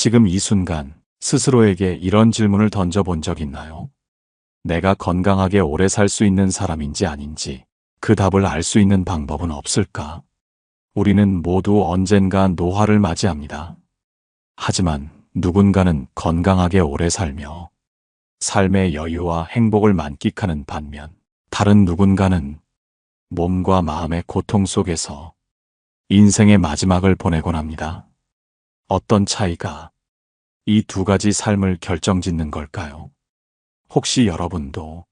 지금 이 순간 스스로에게 이런 질문을 던져본 적 있나요? 내가 건강하게 오래 살 수 있는 사람인지 아닌지 그 답을 알 수 있는 방법은 없을까? 우리는 모두 언젠가 노화를 맞이합니다. 하지만 누군가는 건강하게 오래 살며 삶의 여유와 행복을 만끽하는 반면 다른 누군가는 몸과 마음의 고통 속에서 인생의 마지막을 보내곤 합니다. 어떤 차이가 이 두 가지 삶을 결정짓는 걸까요? 혹시 여러분도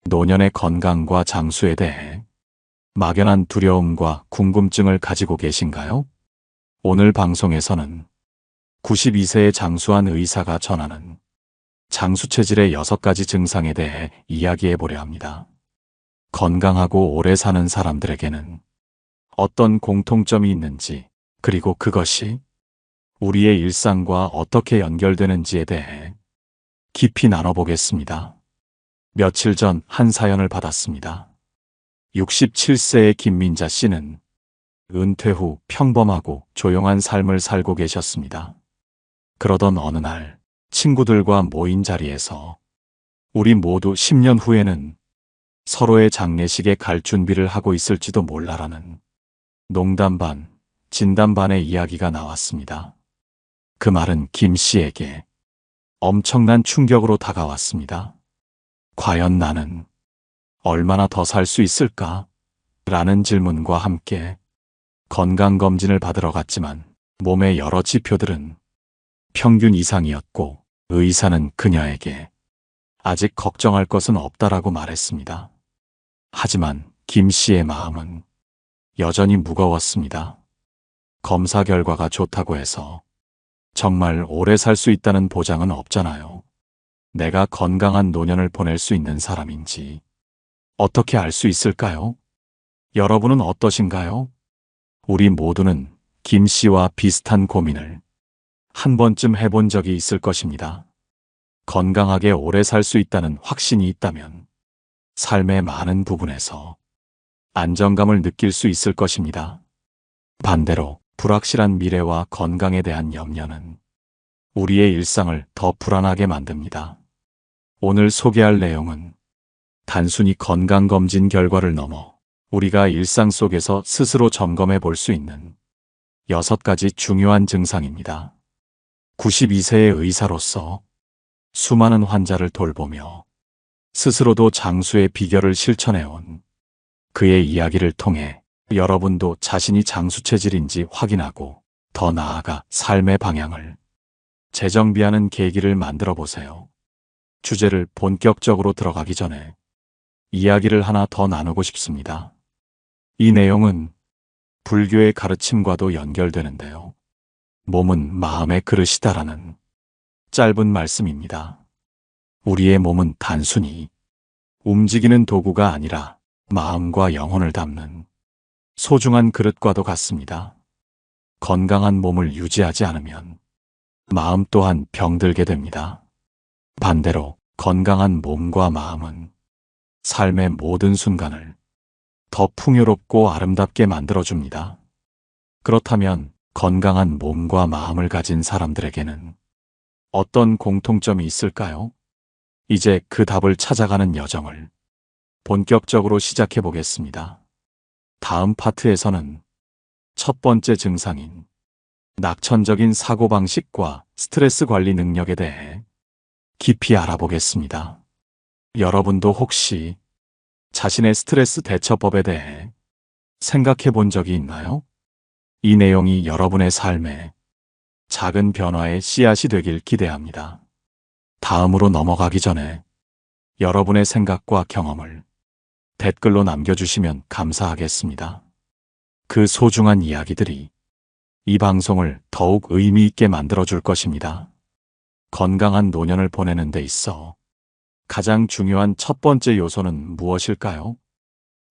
노년의 건강과 장수에 대해 막연한 두려움과 궁금증을 가지고 계신가요? 오늘 방송에서는 92세의 장수한 의사가 전하는 장수 체질의 6가지 증상에 대해 이야기해 보려 합니다. 건강하고 오래 사는 사람들에게는 어떤 공통점이 있는지, 그리고 그것이 우리의 일상과 어떻게 연결되는지에 대해 깊이 나눠보겠습니다. 며칠 전 한 사연을 받았습니다. 67세의 김민자 씨는 은퇴 후 평범하고 조용한 삶을 살고 계셨습니다. 그러던 어느 날 친구들과 모인 자리에서 우리 모두 10년 후에는 서로의 장례식에 갈 준비를 하고 있을지도 몰라라는 농담 반, 진담 반의 이야기가 나왔습니다. 그 말은 김 씨에게 엄청난 충격으로 다가왔습니다. 과연 나는 얼마나 더 살 수 있을까? 라는 질문과 함께 건강검진을 받으러 갔지만 몸의 여러 지표들은 평균 이상이었고 의사는 그녀에게 아직 걱정할 것은 없다라고 말했습니다. 하지만 김 씨의 마음은 여전히 무거웠습니다. 검사 결과가 좋다고 해서 정말 오래 살 수 있다는 보장은 없잖아요. 내가 건강한 노년을 보낼 수 있는 사람인지 어떻게 알 수 있을까요? 여러분은 어떠신가요? 우리 모두는 김 씨와 비슷한 고민을 한 번쯤 해본 적이 있을 것입니다. 건강하게 오래 살 수 있다는 확신이 있다면 삶의 많은 부분에서 안정감을 느낄 수 있을 것입니다. 반대로 불확실한 미래와 건강에 대한 염려는 우리의 일상을 더 불안하게 만듭니다. 오늘 소개할 내용은 단순히 건강검진 결과를 넘어 우리가 일상 속에서 스스로 점검해 볼 수 있는 6가지 중요한 증상입니다. 92세의 의사로서 수많은 환자를 돌보며 스스로도 장수의 비결을 실천해온 그의 이야기를 통해 여러분도 자신이 장수 체질인지 확인하고 더 나아가 삶의 방향을 재정비하는 계기를 만들어 보세요. 주제를 본격적으로 들어가기 전에 이야기를 하나 더 나누고 싶습니다. 이 내용은 불교의 가르침과도 연결되는데요. 몸은 마음의 그릇이다라는 짧은 말씀입니다. 우리의 몸은 단순히 움직이는 도구가 아니라 마음과 영혼을 담는 소중한 그릇과도 같습니다. 건강한 몸을 유지하지 않으면 마음 또한 병들게 됩니다. 반대로 건강한 몸과 마음은 삶의 모든 순간을 더 풍요롭고 아름답게 만들어줍니다. 그렇다면 건강한 몸과 마음을 가진 사람들에게는 어떤 공통점이 있을까요? 이제 그 답을 찾아가는 여정을 본격적으로 시작해 보겠습니다. 다음 파트에서는 첫 번째 증상인 낙천적인 사고방식과 스트레스 관리 능력에 대해 깊이 알아보겠습니다. 여러분도 혹시 자신의 스트레스 대처법에 대해 생각해 본 적이 있나요? 이 내용이 여러분의 삶에 작은 변화의 씨앗이 되길 기대합니다. 다음으로 넘어가기 전에 여러분의 생각과 경험을 댓글로 남겨주시면 감사하겠습니다. 그 소중한 이야기들이 이 방송을 더욱 의미 있게 만들어줄 것입니다. 건강한 노년을 보내는 데 있어 가장 중요한 첫 번째 요소는 무엇일까요?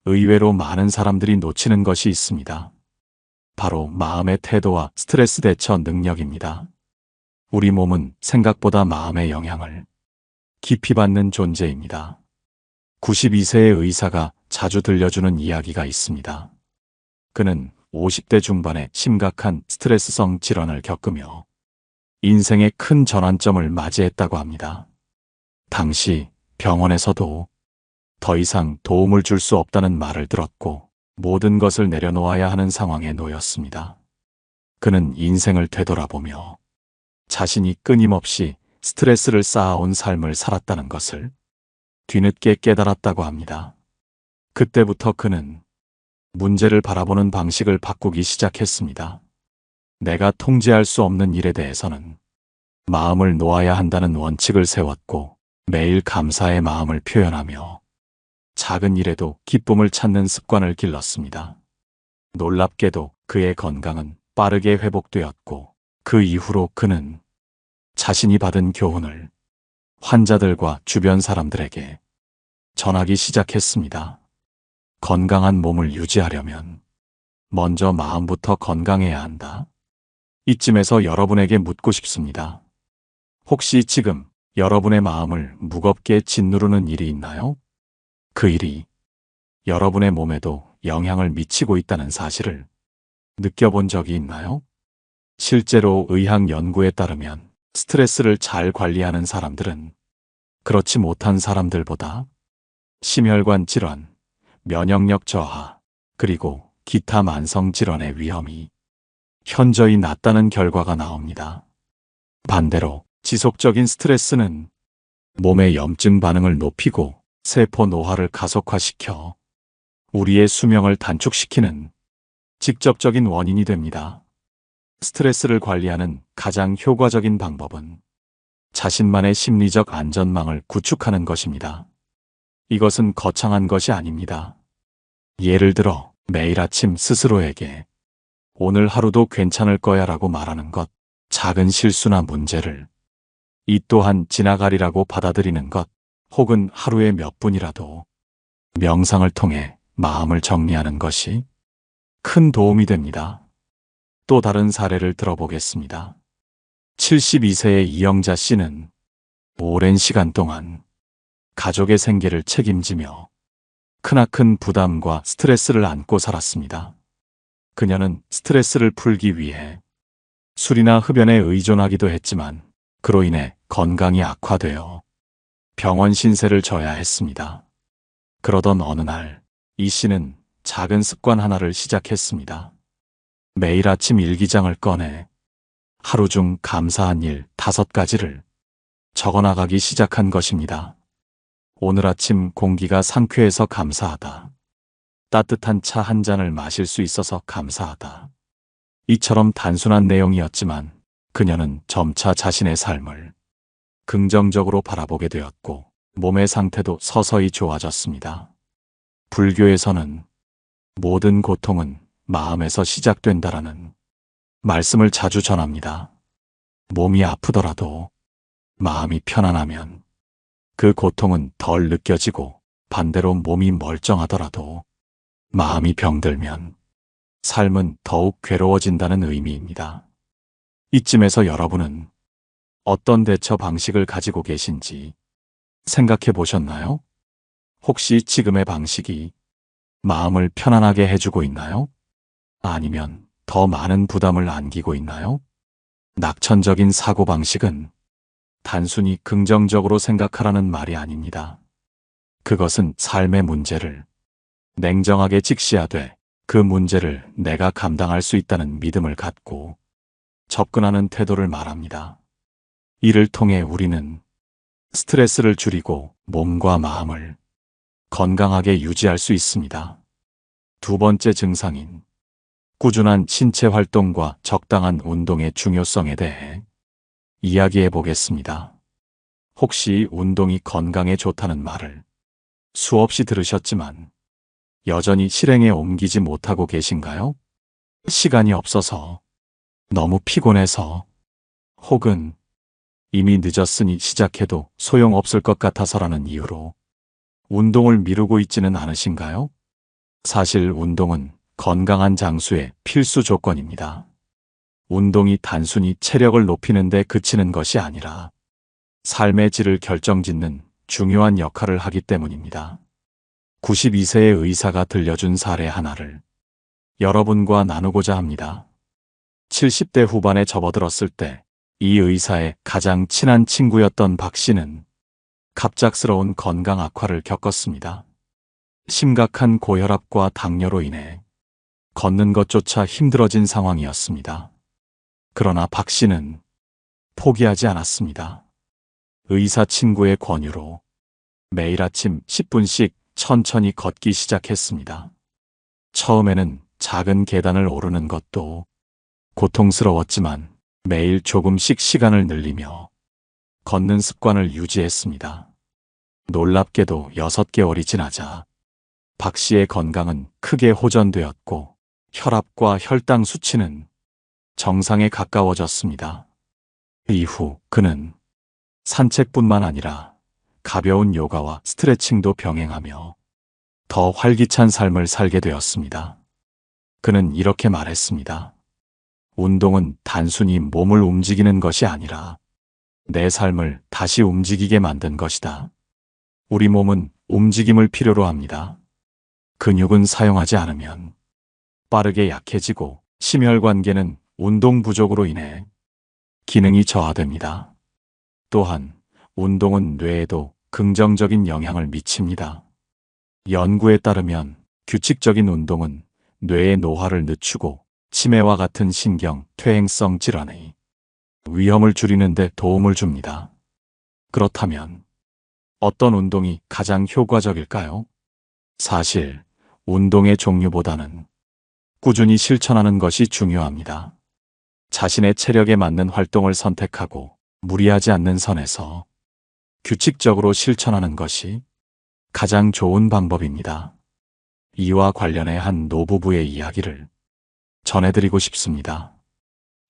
의외로 많은 사람들이 놓치는 것이 있습니다. 바로 마음의 태도와 스트레스 대처 능력입니다. 우리 몸은 생각보다 마음의 영향을 깊이 받는 존재입니다. 92세의 의사가 자주 들려주는 이야기가 있습니다. 그는 50대 중반에 심각한 스트레스성 질환을 겪으며 인생의 큰 전환점을 맞이했다고 합니다. 당시 병원에서도 더 이상 도움을 줄 수 없다는 말을 들었고 모든 것을 내려놓아야 하는 상황에 놓였습니다. 그는 인생을 되돌아보며 자신이 끊임없이 스트레스를 쌓아온 삶을 살았다는 것을 뒤늦게 깨달았다고 합니다. 그때부터 그는 문제를 바라보는 방식을 바꾸기 시작했습니다. 내가 통제할 수 없는 일에 대해서는 마음을 놓아야 한다는 원칙을 세웠고 매일 감사의 마음을 표현하며 작은 일에도 기쁨을 찾는 습관을 길렀습니다. 놀랍게도 그의 건강은 빠르게 회복되었고 그 이후로 그는 자신이 받은 교훈을 환자들과 주변 사람들에게 전하기 시작했습니다. 건강한 몸을 유지하려면 먼저 마음부터 건강해야 한다. 이쯤에서 여러분에게 묻고 싶습니다. 혹시 지금 여러분의 마음을 무겁게 짓누르는 일이 있나요? 그 일이 여러분의 몸에도 영향을 미치고 있다는 사실을 느껴본 적이 있나요? 실제로 의학 연구에 따르면 스트레스를 잘 관리하는 사람들은 그렇지 못한 사람들보다 심혈관 질환, 면역력 저하, 그리고 기타 만성 질환의 위험이 현저히 낮다는 결과가 나옵니다. 반대로 지속적인 스트레스는 몸의 염증 반응을 높이고 세포 노화를 가속화시켜 우리의 수명을 단축시키는 직접적인 원인이 됩니다. 스트레스를 관리하는 가장 효과적인 방법은 자신만의 심리적 안전망을 구축하는 것입니다. 이것은 거창한 것이 아닙니다. 예를 들어 매일 아침 스스로에게 오늘 하루도 괜찮을 거야 라고 말하는 것, 작은 실수나 문제를 이 또한 지나가리라고 받아들이는 것, 혹은 하루에 몇 분이라도 명상을 통해 마음을 정리하는 것이 큰 도움이 됩니다. 또 다른 사례를 들어보겠습니다. 72세의 이영자 씨는 오랜 시간 동안 가족의 생계를 책임지며 크나큰 부담과 스트레스를 안고 살았습니다. 그녀는 스트레스를 풀기 위해 술이나 흡연에 의존하기도 했지만 그로 인해 건강이 악화되어 병원 신세를 져야 했습니다. 그러던 어느 날 이 씨는 작은 습관 하나를 시작했습니다. 매일 아침 일기장을 꺼내 하루 중 감사한 일 5가지를 적어나가기 시작한 것입니다. 오늘 아침 공기가 상쾌해서 감사하다. 따뜻한 차 한 잔을 마실 수 있어서 감사하다. 이처럼 단순한 내용이었지만 그녀는 점차 자신의 삶을 긍정적으로 바라보게 되었고 몸의 상태도 서서히 좋아졌습니다. 불교에서는 모든 고통은 마음에서 시작된다라는 말씀을 자주 전합니다. 몸이 아프더라도 마음이 편안하면 그 고통은 덜 느껴지고 반대로 몸이 멀쩡하더라도 마음이 병들면 삶은 더욱 괴로워진다는 의미입니다. 이쯤에서 여러분은 어떤 대처 방식을 가지고 계신지 생각해 보셨나요? 혹시 지금의 방식이 마음을 편안하게 해주고 있나요? 아니면 더 많은 부담을 안기고 있나요? 낙천적인 사고방식은 단순히 긍정적으로 생각하라는 말이 아닙니다. 그것은 삶의 문제를 냉정하게 직시하되 그 문제를 내가 감당할 수 있다는 믿음을 갖고 접근하는 태도를 말합니다. 이를 통해 우리는 스트레스를 줄이고 몸과 마음을 건강하게 유지할 수 있습니다. 두 번째 증상인 꾸준한 신체 활동과 적당한 운동의 중요성에 대해 이야기해 보겠습니다. 혹시 운동이 건강에 좋다는 말을 수없이 들으셨지만 여전히 실행에 옮기지 못하고 계신가요? 시간이 없어서, 너무 피곤해서, 혹은 이미 늦었으니 시작해도 소용없을 것 같아서라는 이유로 운동을 미루고 있지는 않으신가요? 사실 운동은 건강한 장수의 필수 조건입니다. 운동이 단순히 체력을 높이는 데 그치는 것이 아니라 삶의 질을 결정짓는 중요한 역할을 하기 때문입니다. 92세의 의사가 들려준 사례 하나를 여러분과 나누고자 합니다. 70대 후반에 접어들었을 때 이 의사의 가장 친한 친구였던 박 씨는 갑작스러운 건강 악화를 겪었습니다. 심각한 고혈압과 당뇨로 인해 걷는 것조차 힘들어진 상황이었습니다. 그러나 박 씨는 포기하지 않았습니다. 의사 친구의 권유로 매일 아침 10분씩 천천히 걷기 시작했습니다. 처음에는 작은 계단을 오르는 것도 고통스러웠지만 매일 조금씩 시간을 늘리며 걷는 습관을 유지했습니다. 놀랍게도 6개월이 지나자 박 씨의 건강은 크게 호전되었고 혈압과 혈당 수치는 정상에 가까워졌습니다. 이후 그는 산책뿐만 아니라 가벼운 요가와 스트레칭도 병행하며 더 활기찬 삶을 살게 되었습니다. 그는 이렇게 말했습니다. 운동은 단순히 몸을 움직이는 것이 아니라 내 삶을 다시 움직이게 만든 것이다. 우리 몸은 움직임을 필요로 합니다. 근육은 사용하지 않으면 빠르게 약해지고 심혈관계는 운동 부족으로 인해 기능이 저하됩니다. 또한 운동은 뇌에도 긍정적인 영향을 미칩니다. 연구에 따르면 규칙적인 운동은 뇌의 노화를 늦추고 치매와 같은 신경, 퇴행성 질환의 위험을 줄이는 데 도움을 줍니다. 그렇다면 어떤 운동이 가장 효과적일까요? 사실 운동의 종류보다는 꾸준히 실천하는 것이 중요합니다. 자신의 체력에 맞는 활동을 선택하고 무리하지 않는 선에서 규칙적으로 실천하는 것이 가장 좋은 방법입니다. 이와 관련해 한 노부부의 이야기를 전해드리고 싶습니다.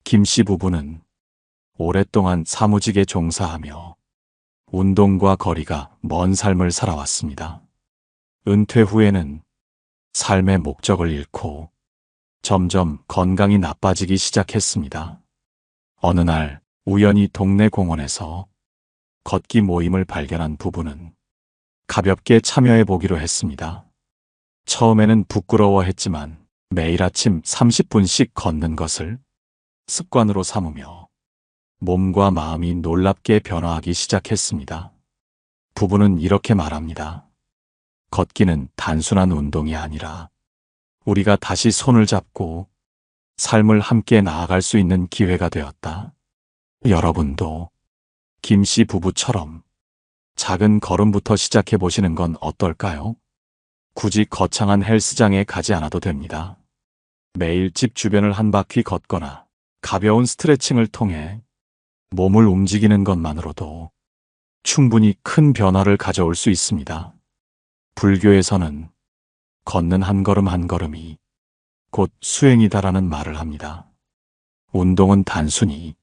김 씨 부부는 오랫동안 사무직에 종사하며 운동과 거리가 먼 삶을 살아왔습니다. 은퇴 후에는 삶의 목적을 잃고 점점 건강이 나빠지기 시작했습니다. 어느 날 우연히 동네 공원에서 걷기 모임을 발견한 부부는 가볍게 참여해 보기로 했습니다. 처음에는 부끄러워했지만 매일 아침 30분씩 걷는 것을 습관으로 삼으며 몸과 마음이 놀랍게 변화하기 시작했습니다. 부부는 이렇게 말합니다. 걷기는 단순한 운동이 아니라 우리가 다시 손을 잡고 삶을 함께 나아갈 수 있는 기회가 되었다. 여러분도 김 씨 부부처럼 작은 걸음부터 시작해 보시는 건 어떨까요? 굳이 거창한 헬스장에 가지 않아도 됩니다. 매일 집 주변을 한 바퀴 걷거나 가벼운 스트레칭을 통해 몸을 움직이는 것만으로도 충분히 큰 변화를 가져올 수 있습니다. 불교에서는 걷는 한 걸음 한 걸음이 곧 수행이다라는 말을 합니다. 운동은 단순히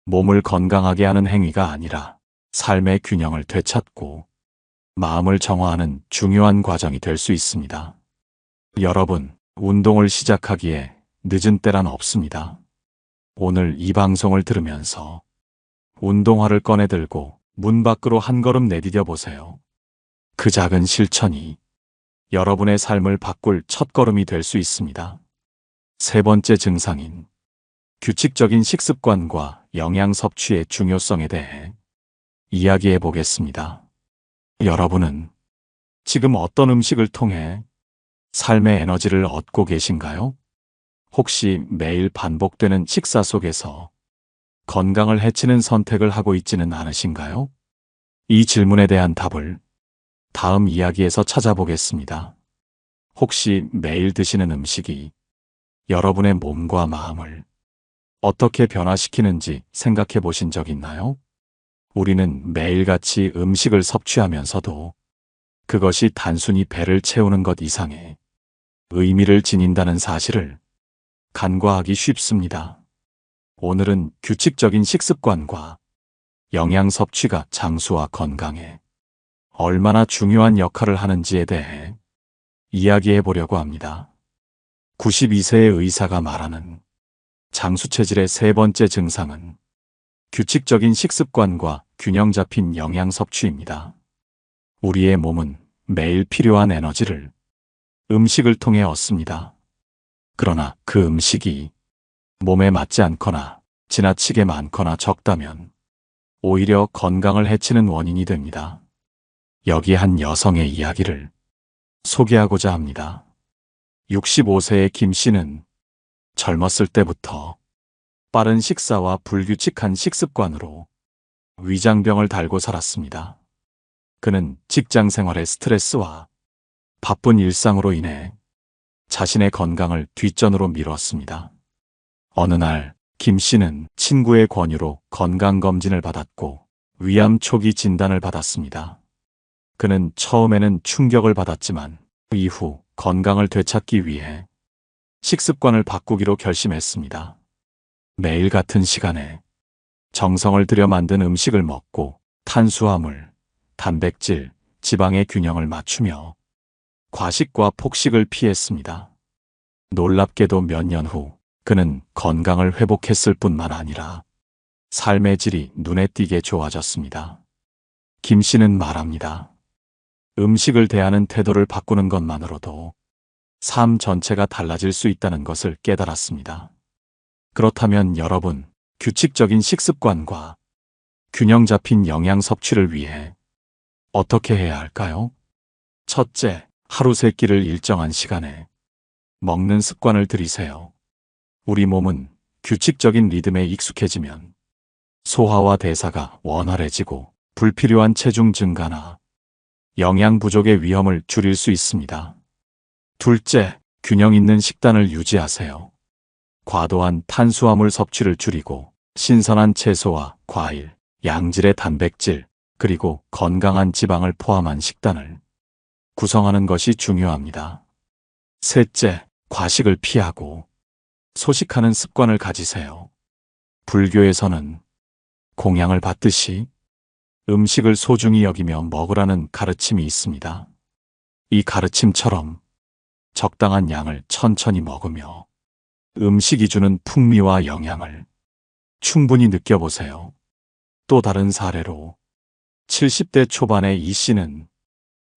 몸을 건강하게 하는 행위가 아니라 삶의 균형을 되찾고 마음을 정화하는 중요한 과정이 될 수 있습니다. 여러분, 운동을 시작하기에 늦은 때란 없습니다. 오늘 이 방송을 들으면서 운동화를 꺼내 들고 문 밖으로 한 걸음 내디뎌 보세요. 그 작은 실천이 여러분의 삶을 바꿀 첫걸음이 될 수 있습니다. 세 번째 증상인 규칙적인 식습관과 영양 섭취의 중요성에 대해 이야기해 보겠습니다. 여러분은 지금 어떤 음식을 통해 삶의 에너지를 얻고 계신가요? 혹시 매일 반복되는 식사 속에서 건강을 해치는 선택을 하고 있지는 않으신가요? 이 질문에 대한 답을 다음 이야기에서 찾아보겠습니다. 혹시 매일 드시는 음식이 여러분의 몸과 마음을 어떻게 변화시키는지 생각해 보신 적 있나요? 우리는 매일같이 음식을 섭취하면서도 그것이 단순히 배를 채우는 것 이상의 의미를 지닌다는 사실을 간과하기 쉽습니다. 오늘은 규칙적인 식습관과 영양 섭취가 장수와 건강에 얼마나 중요한 역할을 하는지에 대해 이야기해 보려고 합니다. 92세의 의사가 말하는 장수 체질의 세 번째 증상은 규칙적인 식습관과 균형 잡힌 영양 섭취입니다. 우리의 몸은 매일 필요한 에너지를 음식을 통해 얻습니다. 그러나 그 음식이 몸에 맞지 않거나 지나치게 많거나 적다면 오히려 건강을 해치는 원인이 됩니다. 여기 한 여성의 이야기를 소개하고자 합니다. 65세의 김 씨는 젊었을 때부터 빠른 식사와 불규칙한 식습관으로 위장병을 달고 살았습니다. 그는 직장 생활의 스트레스와 바쁜 일상으로 인해 자신의 건강을 뒷전으로 미뤘습니다. 어느 날 김 씨는 친구의 권유로 건강검진을 받았고 위암 초기 진단을 받았습니다. 그는 처음에는 충격을 받았지만 이후 건강을 되찾기 위해 식습관을 바꾸기로 결심했습니다. 매일 같은 시간에 정성을 들여 만든 음식을 먹고 탄수화물, 단백질, 지방의 균형을 맞추며 과식과 폭식을 피했습니다. 놀랍게도 몇 년 후 그는 건강을 회복했을 뿐만 아니라 삶의 질이 눈에 띄게 좋아졌습니다. 김 씨는 말합니다. 음식을 대하는 태도를 바꾸는 것만으로도 삶 전체가 달라질 수 있다는 것을 깨달았습니다. 그렇다면 여러분, 규칙적인 식습관과 균형 잡힌 영양 섭취를 위해 어떻게 해야 할까요? 첫째, 하루 세 끼를 일정한 시간에 먹는 습관을 들이세요. 우리 몸은 규칙적인 리듬에 익숙해지면 소화와 대사가 원활해지고 불필요한 체중 증가나 영양 부족의 위험을 줄일 수 있습니다. 둘째, 균형 있는 식단을 유지하세요. 과도한 탄수화물 섭취를 줄이고 신선한 채소와 과일, 양질의 단백질, 그리고 건강한 지방을 포함한 식단을 구성하는 것이 중요합니다. 셋째, 과식을 피하고 소식하는 습관을 가지세요. 불교에서는 공양을 받듯이 음식을 소중히 여기며 먹으라는 가르침이 있습니다. 이 가르침처럼 적당한 양을 천천히 먹으며 음식이 주는 풍미와 영양을 충분히 느껴보세요. 또 다른 사례로 70대 초반의 이 씨는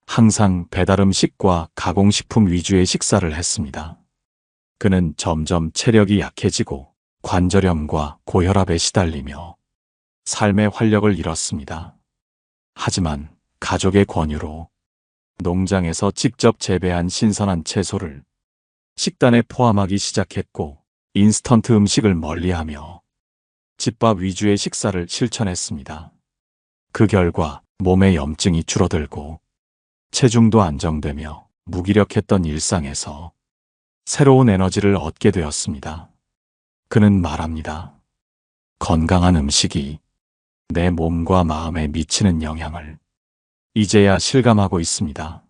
항상 배달음식과 가공식품 위주의 식사를 했습니다. 그는 점점 체력이 약해지고 관절염과 고혈압에 시달리며 삶의 활력을 잃었습니다. 하지만 가족의 권유로 농장에서 직접 재배한 신선한 채소를 식단에 포함하기 시작했고 인스턴트 음식을 멀리하며 집밥 위주의 식사를 실천했습니다. 그 결과 몸의 염증이 줄어들고 체중도 안정되며 무기력했던 일상에서 새로운 에너지를 얻게 되었습니다. 그는 말합니다. 건강한 음식이 내 몸과 마음에 미치는 영향을 이제야 실감하고 있습니다.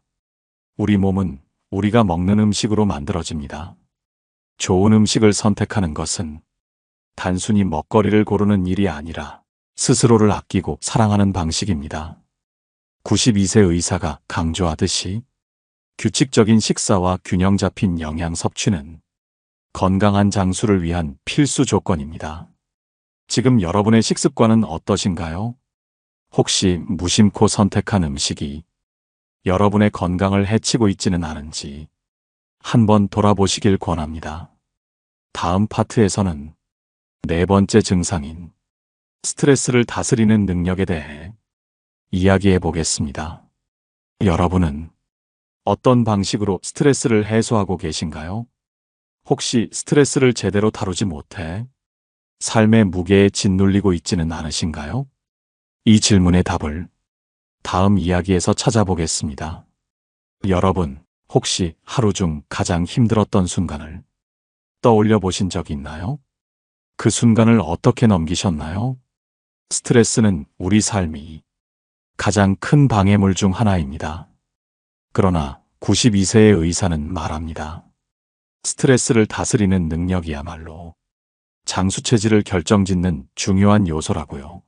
우리 몸은 우리가 먹는 음식으로 만들어집니다. 좋은 음식을 선택하는 것은 단순히 먹거리를 고르는 일이 아니라 스스로를 아끼고 사랑하는 방식입니다. 92세 의사가 강조하듯이 규칙적인 식사와 균형 잡힌 영양 섭취는 건강한 장수를 위한 필수 조건입니다. 지금 여러분의 식습관은 어떠신가요? 혹시 무심코 선택한 음식이 여러분의 건강을 해치고 있지는 않은지 한번 돌아보시길 권합니다. 다음 파트에서는 네 번째 증상인 스트레스를 다스리는 능력에 대해 이야기해 보겠습니다. 여러분은 어떤 방식으로 스트레스를 해소하고 계신가요? 혹시 스트레스를 제대로 다루지 못해 삶의 무게에 짓눌리고 있지는 않으신가요? 이 질문의 답을 다음 이야기에서 찾아보겠습니다. 여러분, 혹시 하루 중 가장 힘들었던 순간을 떠올려 보신 적 있나요? 그 순간을 어떻게 넘기셨나요? 스트레스는 우리 삶이 가장 큰 방해물 중 하나입니다. 그러나 92세의 의사는 말합니다. 스트레스를 다스리는 능력이야말로 장수체질을 결정짓는 중요한 요소라고요.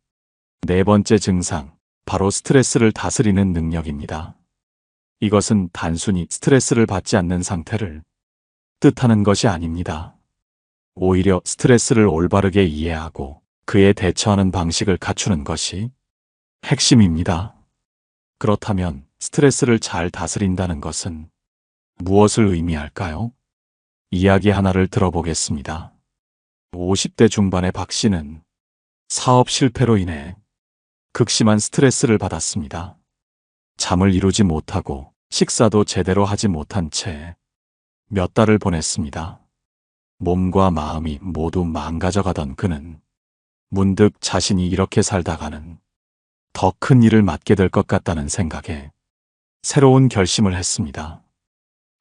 네 번째 증상, 바로 스트레스를 다스리는 능력입니다. 이것은 단순히 스트레스를 받지 않는 상태를 뜻하는 것이 아닙니다. 오히려 스트레스를 올바르게 이해하고 그에 대처하는 방식을 갖추는 것이 핵심입니다. 그렇다면 스트레스를 잘 다스린다는 것은 무엇을 의미할까요? 이야기 하나를 들어보겠습니다. 50대 중반의 박 씨는 사업 실패로 인해 극심한 스트레스를 받았습니다. 잠을 이루지 못하고 식사도 제대로 하지 못한 채 몇 달을 보냈습니다. 몸과 마음이 모두 망가져가던 그는 문득 자신이 이렇게 살다가는 더 큰 일을 맡게 될 것 같다는 생각에 새로운 결심을 했습니다.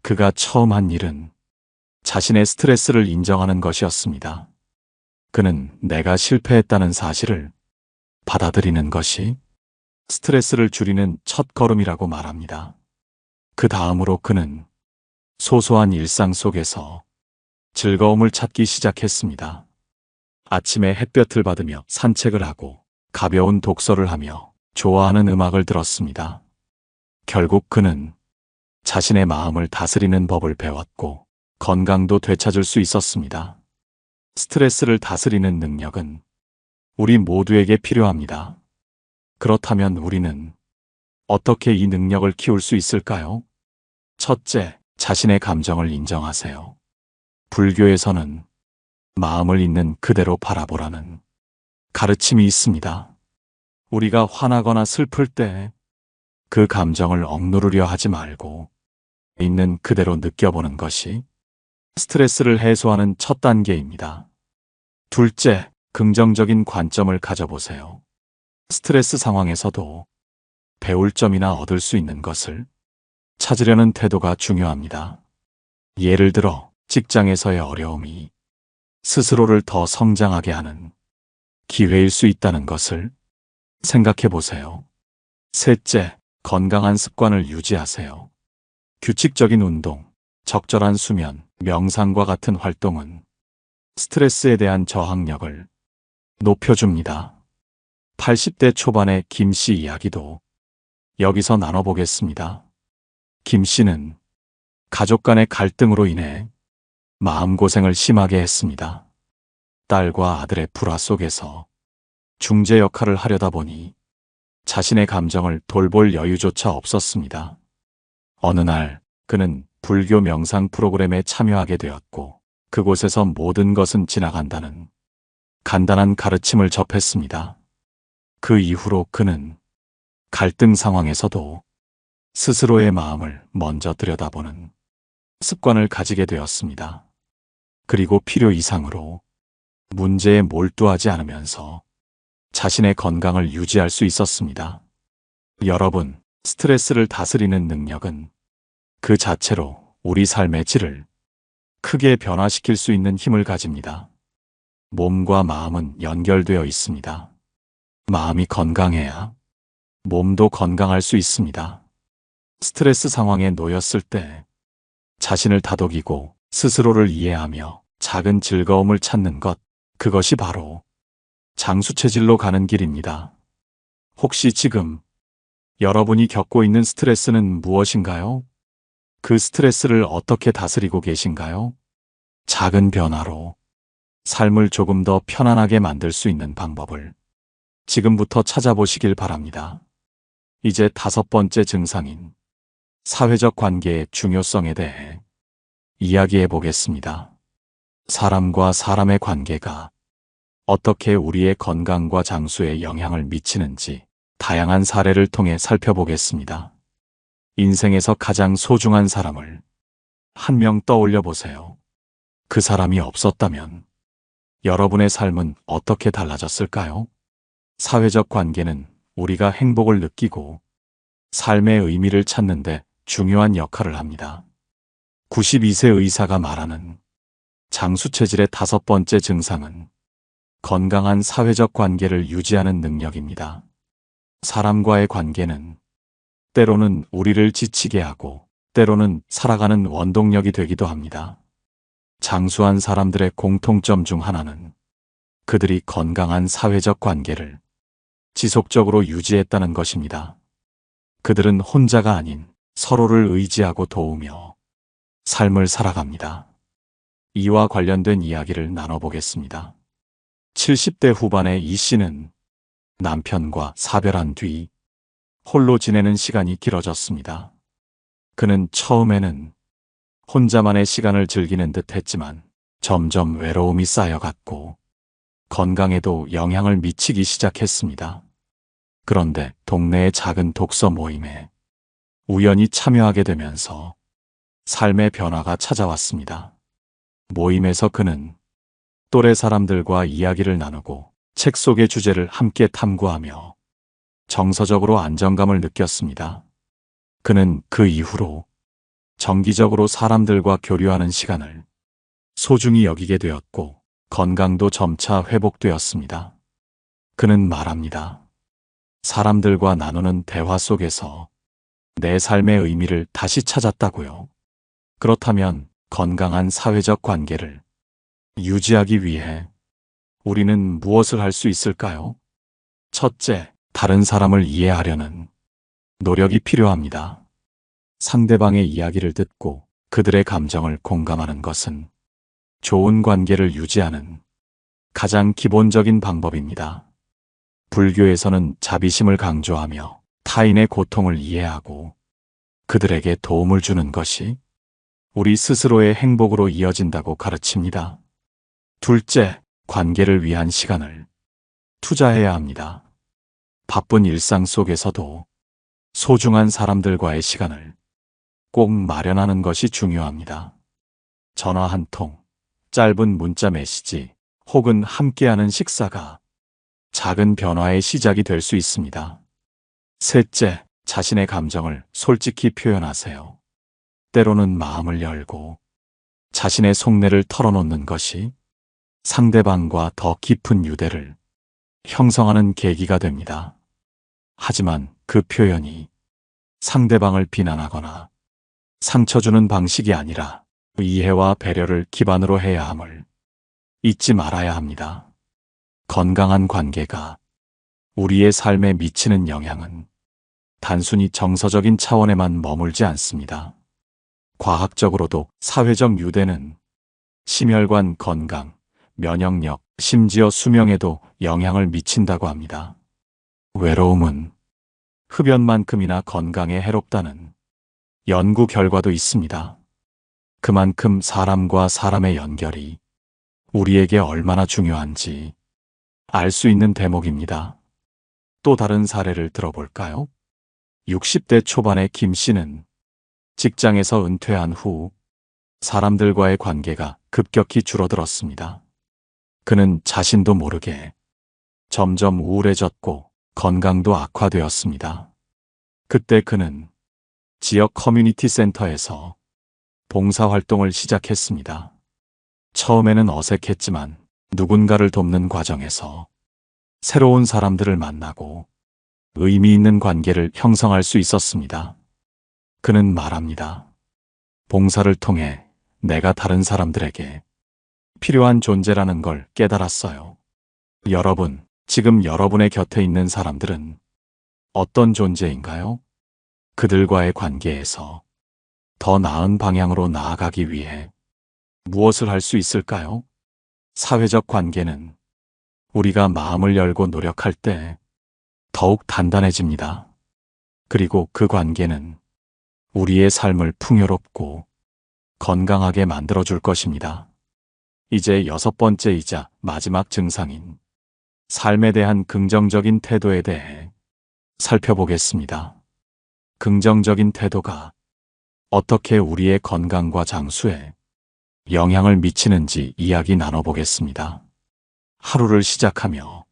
그가 처음 한 일은 자신의 스트레스를 인정하는 것이었습니다. 그는 내가 실패했다는 사실을 받아들이는 것이 스트레스를 줄이는 첫 걸음이라고 말합니다. 그 다음으로 그는 소소한 일상 속에서 즐거움을 찾기 시작했습니다. 아침에 햇볕을 받으며 산책을 하고 가벼운 독서를 하며 좋아하는 음악을 들었습니다. 결국 그는 자신의 마음을 다스리는 법을 배웠고 건강도 되찾을 수 있었습니다. 스트레스를 다스리는 능력은 우리 모두에게 필요합니다. 그렇다면 우리는 어떻게 이 능력을 키울 수 있을까요? 첫째, 자신의 감정을 인정하세요. 불교에서는 마음을 있는 그대로 바라보라는 가르침이 있습니다. 우리가 화나거나 슬플 때 그 감정을 억누르려 하지 말고 있는 그대로 느껴보는 것이 스트레스를 해소하는 첫 단계입니다. 둘째, 긍정적인 관점을 가져보세요. 스트레스 상황에서도 배울 점이나 얻을 수 있는 것을 찾으려는 태도가 중요합니다. 예를 들어 직장에서의 어려움이 스스로를 더 성장하게 하는 기회일 수 있다는 것을 생각해 보세요. 셋째, 건강한 습관을 유지하세요. 규칙적인 운동, 적절한 수면, 명상과 같은 활동은 스트레스에 대한 저항력을 높여줍니다. 80대 초반의 김 씨 이야기도 여기서 나눠보겠습니다. 김 씨는 가족 간의 갈등으로 인해 마음고생을 심하게 했습니다. 딸과 아들의 불화 속에서 중재 역할을 하려다 보니 자신의 감정을 돌볼 여유조차 없었습니다. 어느 날 그는 불교 명상 프로그램에 참여하게 되었고 그곳에서 모든 것은 지나간다는 간단한 가르침을 접했습니다. 그 이후로 그는 갈등 상황에서도 스스로의 마음을 먼저 들여다보는 습관을 가지게 되었습니다. 그리고 필요 이상으로 문제에 몰두하지 않으면서 자신의 건강을 유지할 수 있었습니다. 여러분, 스트레스를 다스리는 능력은 그 자체로 우리 삶의 질을 크게 변화시킬 수 있는 힘을 가집니다. 몸과 마음은 연결되어 있습니다. 마음이 건강해야 몸도 건강할 수 있습니다. 스트레스 상황에 놓였을 때 자신을 다독이고 스스로를 이해하며 작은 즐거움을 찾는 것, 그것이 바로 장수체질로 가는 길입니다. 혹시 지금 여러분이 겪고 있는 스트레스는 무엇인가요? 그 스트레스를 어떻게 다스리고 계신가요? 작은 변화로 삶을 조금 더 편안하게 만들 수 있는 방법을 지금부터 찾아보시길 바랍니다. 이제 5번째 증상인 사회적 관계의 중요성에 대해 이야기해 보겠습니다. 사람과 사람의 관계가 어떻게 우리의 건강과 장수에 영향을 미치는지 다양한 사례를 통해 살펴보겠습니다. 인생에서 가장 소중한 사람을 한 명 떠올려 보세요. 그 사람이 없었다면 여러분의 삶은 어떻게 달라졌을까요? 사회적 관계는 우리가 행복을 느끼고 삶의 의미를 찾는데 중요한 역할을 합니다. 92세 의사가 말하는 장수체질의 5번째 증상은 건강한 사회적 관계를 유지하는 능력입니다. 사람과의 관계는 때로는 우리를 지치게 하고 때로는 살아가는 원동력이 되기도 합니다. 장수한 사람들의 공통점 중 하나는 그들이 건강한 사회적 관계를 지속적으로 유지했다는 것입니다. 그들은 혼자가 아닌 서로를 의지하고 도우며 삶을 살아갑니다. 이와 관련된 이야기를 나눠보겠습니다. 70대 후반의 이 씨는 남편과 사별한 뒤 홀로 지내는 시간이 길어졌습니다. 그는 처음에는 혼자만의 시간을 즐기는 듯 했지만 점점 외로움이 쌓여갔고 건강에도 영향을 미치기 시작했습니다. 그런데 동네의 작은 독서 모임에 우연히 참여하게 되면서 삶의 변화가 찾아왔습니다. 모임에서 그는 또래 사람들과 이야기를 나누고 책 속의 주제를 함께 탐구하며 정서적으로 안정감을 느꼈습니다. 그는 그 이후로 정기적으로 사람들과 교류하는 시간을 소중히 여기게 되었고 건강도 점차 회복되었습니다. 그는 말합니다. 사람들과 나누는 대화 속에서 내 삶의 의미를 다시 찾았다고요. 그렇다면 건강한 사회적 관계를 유지하기 위해 우리는 무엇을 할 수 있을까요? 첫째, 다른 사람을 이해하려는 노력이 필요합니다. 상대방의 이야기를 듣고 그들의 감정을 공감하는 것은 좋은 관계를 유지하는 가장 기본적인 방법입니다. 불교에서는 자비심을 강조하며 타인의 고통을 이해하고 그들에게 도움을 주는 것이 우리 스스로의 행복으로 이어진다고 가르칩니다. 둘째, 관계를 위한 시간을 투자해야 합니다. 바쁜 일상 속에서도 소중한 사람들과의 시간을 꼭 마련하는 것이 중요합니다. 전화 한 통, 짧은 문자 메시지, 혹은 함께하는 식사가 작은 변화의 시작이 될 수 있습니다. 셋째, 자신의 감정을 솔직히 표현하세요. 때로는 마음을 열고 자신의 속내를 털어놓는 것이 상대방과 더 깊은 유대를 형성하는 계기가 됩니다. 하지만 그 표현이 상대방을 비난하거나 상처 주는 방식이 아니라 이해와 배려를 기반으로 해야 함을 잊지 말아야 합니다. 건강한 관계가 우리의 삶에 미치는 영향은 단순히 정서적인 차원에만 머물지 않습니다. 과학적으로도 사회적 유대는 심혈관 건강, 면역력, 심지어 수명에도 영향을 미친다고 합니다. 외로움은 흡연만큼이나 건강에 해롭다는 연구 결과도 있습니다. 그만큼 사람과 사람의 연결이 우리에게 얼마나 중요한지 알 수 있는 대목입니다. 또 다른 사례를 들어볼까요? 60대 초반의 김 씨는 직장에서 은퇴한 후 사람들과의 관계가 급격히 줄어들었습니다. 그는 자신도 모르게 점점 우울해졌고 건강도 악화되었습니다. 그때 그는 지역 커뮤니티 센터에서 봉사활동을 시작했습니다. 처음에는 어색했지만 누군가를 돕는 과정에서 새로운 사람들을 만나고 의미 있는 관계를 형성할 수 있었습니다. 그는 말합니다. 봉사를 통해 내가 다른 사람들에게 필요한 존재라는 걸 깨달았어요. 여러분, 지금 여러분의 곁에 있는 사람들은 어떤 존재인가요? 그들과의 관계에서 더 나은 방향으로 나아가기 위해 무엇을 할 수 있을까요? 사회적 관계는 우리가 마음을 열고 노력할 때 더욱 단단해집니다. 그리고 그 관계는 우리의 삶을 풍요롭고 건강하게 만들어줄 것입니다. 이제 6번째이자 마지막 증상인 삶에 대한 긍정적인 태도에 대해 살펴보겠습니다. 긍정적인 태도가 어떻게 우리의 건강과 장수에 영향을 미치는지 이야기 나눠보겠습니다. 하루를 시작하며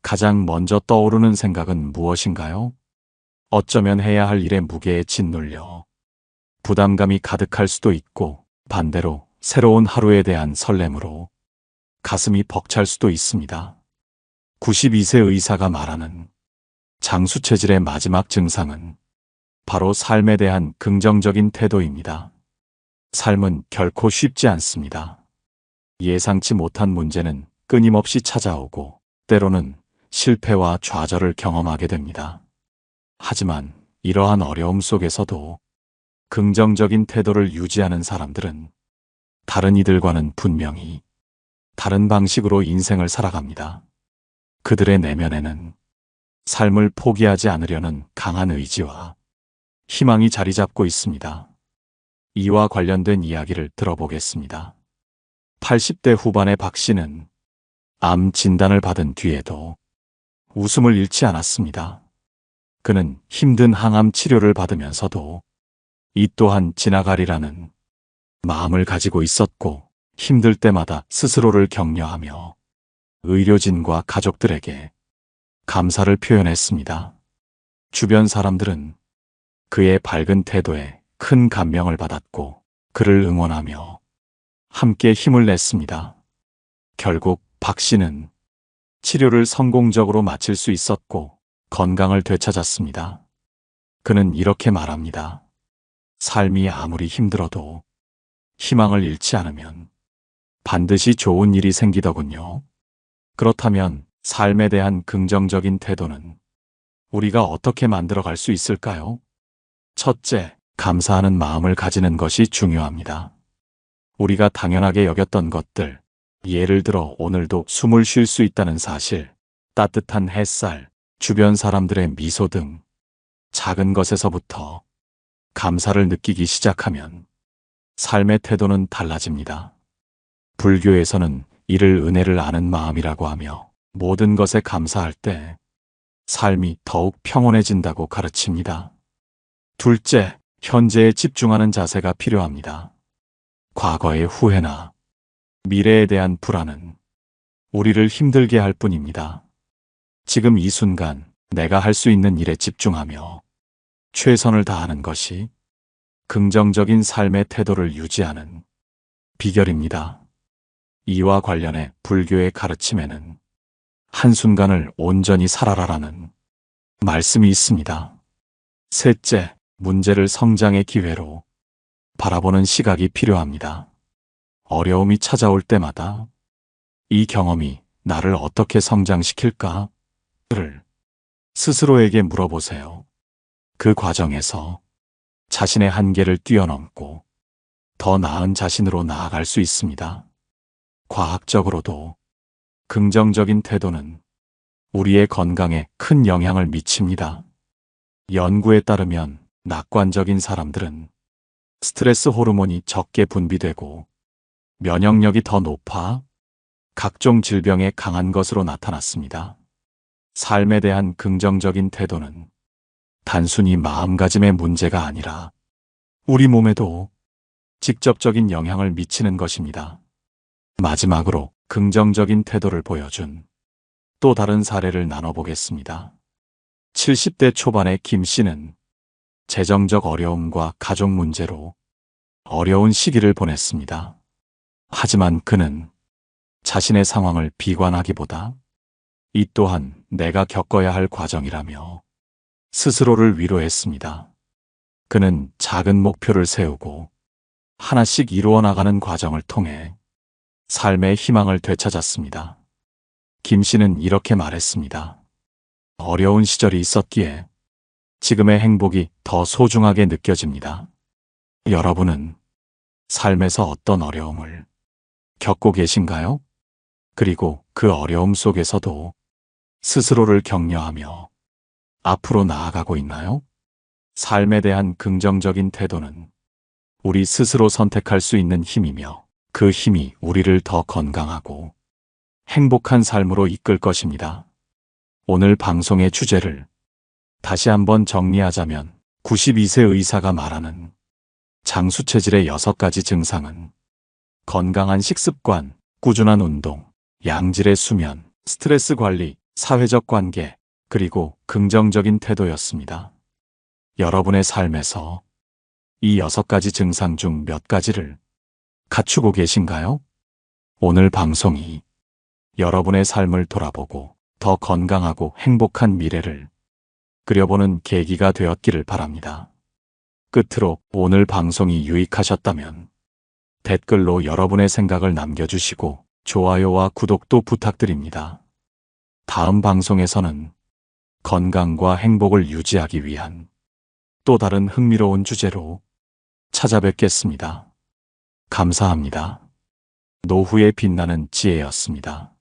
가장 먼저 떠오르는 생각은 무엇인가요? 어쩌면 해야 할 일의 무게에 짓눌려 부담감이 가득할 수도 있고 반대로 새로운 하루에 대한 설렘으로 가슴이 벅찰 수도 있습니다. 92세 의사가 말하는 장수 체질의 마지막 증상은 바로 삶에 대한 긍정적인 태도입니다. 삶은 결코 쉽지 않습니다. 예상치 못한 문제는 끊임없이 찾아오고 때로는 실패와 좌절을 경험하게 됩니다. 하지만 이러한 어려움 속에서도 긍정적인 태도를 유지하는 사람들은 다른 이들과는 분명히 다른 방식으로 인생을 살아갑니다. 그들의 내면에는 삶을 포기하지 않으려는 강한 의지와 희망이 자리 잡고 있습니다. 이와 관련된 이야기를 들어보겠습니다. 80대 후반의 박 씨는 암 진단을 받은 뒤에도 웃음을 잃지 않았습니다. 그는 힘든 항암 치료를 받으면서도 이 또한 지나가리라는 마음을 가지고 있었고, 힘들 때마다 스스로를 격려하며 의료진과 가족들에게 감사를 표현했습니다. 주변 사람들은 그의 밝은 태도에 큰 감명을 받았고, 그를 응원하며 함께 힘을 냈습니다. 결국 박 씨는 치료를 성공적으로 마칠 수 있었고 건강을 되찾았습니다. 그는 이렇게 말합니다. 삶이 아무리 힘들어도 희망을 잃지 않으면 반드시 좋은 일이 생기더군요. 그렇다면 삶에 대한 긍정적인 태도는 우리가 어떻게 만들어갈 수 있을까요? 첫째, 감사하는 마음을 가지는 것이 중요합니다. 우리가 당연하게 여겼던 것들, 예를 들어 오늘도 숨을 쉴 수 있다는 사실, 따뜻한 햇살, 주변 사람들의 미소 등 작은 것에서부터 감사를 느끼기 시작하면 삶의 태도는 달라집니다. 불교에서는 이를 은혜를 아는 마음이라고 하며 모든 것에 감사할 때 삶이 더욱 평온해진다고 가르칩니다. 둘째, 현재에 집중하는 자세가 필요합니다. 과거의 후회나 미래에 대한 불안은 우리를 힘들게 할 뿐입니다. 지금 이 순간 내가 할 수 있는 일에 집중하며 최선을 다하는 것이 긍정적인 삶의 태도를 유지하는 비결입니다. 이와 관련해 불교의 가르침에는 한순간을 온전히 살아라라는 말씀이 있습니다. 셋째, 문제를 성장의 기회로 바라보는 시각이 필요합니다. 어려움이 찾아올 때마다 이 경험이 나를 어떻게 성장시킬까를 스스로에게 물어보세요. 그 과정에서 자신의 한계를 뛰어넘고 더 나은 자신으로 나아갈 수 있습니다. 과학적으로도 긍정적인 태도는 우리의 건강에 큰 영향을 미칩니다. 연구에 따르면 낙관적인 사람들은 스트레스 호르몬이 적게 분비되고 면역력이 더 높아 각종 질병에 강한 것으로 나타났습니다. 삶에 대한 긍정적인 태도는 단순히 마음가짐의 문제가 아니라 우리 몸에도 직접적인 영향을 미치는 것입니다. 마지막으로 긍정적인 태도를 보여준 또 다른 사례를 나눠보겠습니다. 70대 초반의 김 씨는 재정적 어려움과 가족 문제로 어려운 시기를 보냈습니다. 하지만 그는 자신의 상황을 비관하기보다 이 또한 내가 겪어야 할 과정이라며 스스로를 위로했습니다. 그는 작은 목표를 세우고 하나씩 이루어 나가는 과정을 통해 삶의 희망을 되찾았습니다. 김 씨는 이렇게 말했습니다. 어려운 시절이 있었기에 지금의 행복이 더 소중하게 느껴집니다. 여러분은 삶에서 어떤 어려움을 겪고 계신가요? 그리고 그 어려움 속에서도 스스로를 격려하며 앞으로 나아가고 있나요? 삶에 대한 긍정적인 태도는 우리 스스로 선택할 수 있는 힘이며 그 힘이 우리를 더 건강하고 행복한 삶으로 이끌 것입니다. 오늘 방송의 주제를 다시 한번 정리하자면 92세 의사가 말하는 장수 체질의 6가지 증상은 건강한 식습관, 꾸준한 운동, 양질의 수면, 스트레스 관리, 사회적 관계, 그리고 긍정적인 태도였습니다. 여러분의 삶에서 이 6가지 증상 중 몇 가지를 갖추고 계신가요? 오늘 방송이 여러분의 삶을 돌아보고 더 건강하고 행복한 미래를 그려보는 계기가 되었기를 바랍니다. 끝으로 오늘 방송이 유익하셨다면 댓글로 여러분의 생각을 남겨주시고 좋아요와 구독도 부탁드립니다. 다음 방송에서는 건강과 행복을 유지하기 위한 또 다른 흥미로운 주제로 찾아뵙겠습니다. 감사합니다. 노후에 빛나는 지혜였습니다.